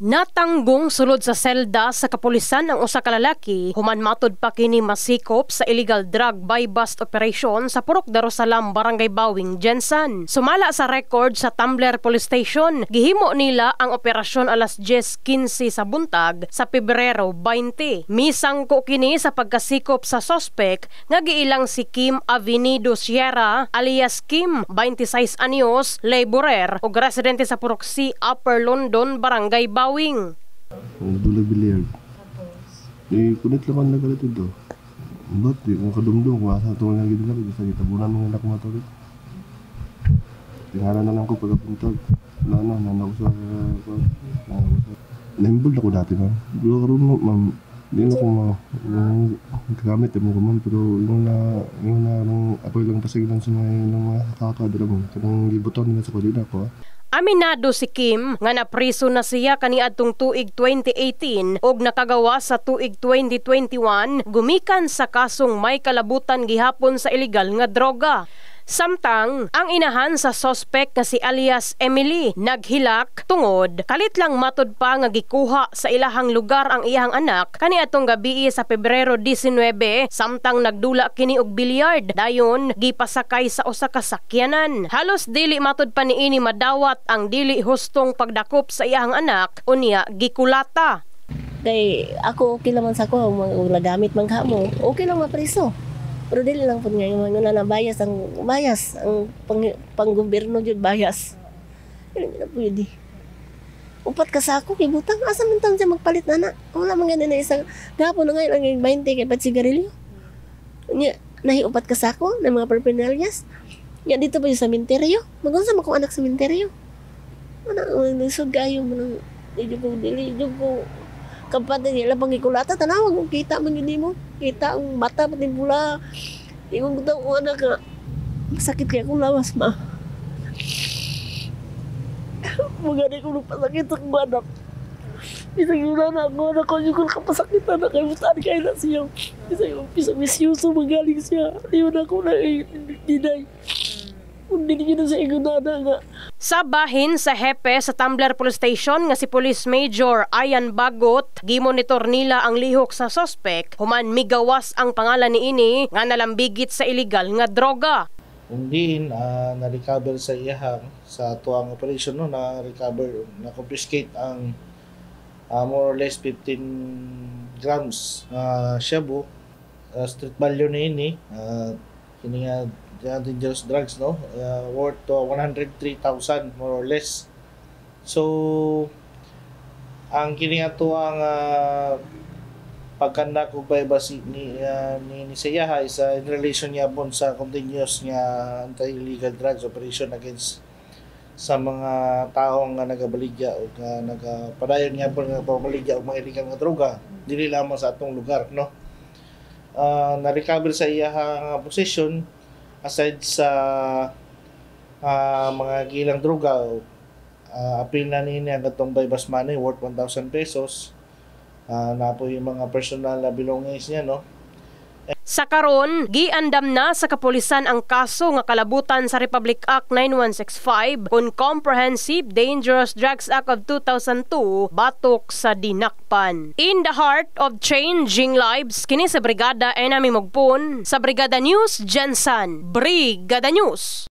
Natanggong sulod sa selda sa kapulisan ang usa ka lalaki human matud pa kini masikop sa illegal drug buy-bust operation sa Purok Darussalam, Barangay Bawing, Jensan. Sumala sa record sa Tumbler Police Station, gihimo nila ang operasyon alas 10:15 sa buntag sa Pebrero 20. Misangko kini sa pagkasikop sa sospek nga giilang si Kim Avenido Sierra alias Kim, 26 anyos, laborer ug residente sa Purok C, Upper London, Barangay Bawing. Nagdulag bilyard. Kunit lang ang nagalit ito. Ba't di kung kadumdum, kung asa ito nga gila rin, sa gitabunan mga anak matulit. Tingala na lang ko pagkapuntag. Nana ko sa... Naimbol ako dati na. Pero karoon mo, ma'am, hindi na ko gagamit mo ko ma'am, pero yung na ako ilang pasigilan sa mga kakadala mo. Kanang libutan nila sa kulina ko. Aminado si Kim nga napriso na siya kaniadtong tuig 2018 ug nakagawa sa tuig 2021 gumikan sa kasong may kalabutan gihapon sa illegal nga droga. Samtang ang inahan sa sospek nga si alias Emily naghilak tungod kalit lang matud pa nga gikuha sa ilahang lugar ang iyang anak kaniadtong gabii sa Pebrero 19 samtang nagdula kini og bilyard dayon gipasakay sa usa ka sakyanan. Halos dili matud pa niini madawat ang dili hustong pagdakop sa iyang anak unya gikulata. Kay ako okay naman sa ko nagamit man ka mo okay lang mapriso. Pero dili lang po nga yung na bias ang pang-gobyerno jud bias. Hindi na pwede. Upat ka sa ako, kibutang, asa man taon siya magpalit na. Wala man ganun na isang, gapon na ngayon ang 20 kay pat sigarilyo. Nahiupat ka sa ako, ng mga paraphernalyas. Nga dito pa yung sa minteryo. Magunsa mo kong anak sa minteryo. Nagsug kayo mo ng, dili ko, kapatid nila pang ikulata, tanawag mo, kita mo yun mo. Kita ang mata pati pula. Iwan ko taong anak ka. Masakit kaya kung lawas, ma. Magani ko nagpasakit ang anak. Isang yun na ako, anak ko yung kapasakit anak. Kaya mustaan kayo na siya. Isang yung pisang-misyoso magaling siya. Iwan ako na dinay. Hindi niyo na sa igunada nga. Sa bahin sa hepe sa Tumbler Police Station nga si Police Major Ayan Bagot, gimonitor nila ang lihok sa sospek human migawas ang pangalan niini nga nalambigit sa illegal nga droga. Undiin na-recover sa iyahang sa tuang operation no, na-confiscate ang more or less 15 grams shabu, street value niini, kini nga dangerous drugs no, worth 103,000 more or less. So ang kini ato ang pagkanda ko ba ni Siyaha is in relation niya pon sa continuous nga anti-illegal drugs operation against sa mga taong nga nagabaligya o nga nagapadayon niya pon nga pamaligya o mga illegal nga droga dili lamang sa atong lugar no. Na-recover sa iyang possession aside sa mga gilang droga, apil na niya ang gatong buy-bust money worth 1,000 pesos. Na po yung mga personal na belongings niya, no? Sa karon, giandam na sa kapulisan ang kaso nga kalabutan sa Republic Act 9165 on Comprehensive Dangerous Drugs Act of 2002 batok sa dinakpan. In the heart of changing lives, kini sa Brigada ay nami mogpon sa Brigada News Jensan. Brigada News.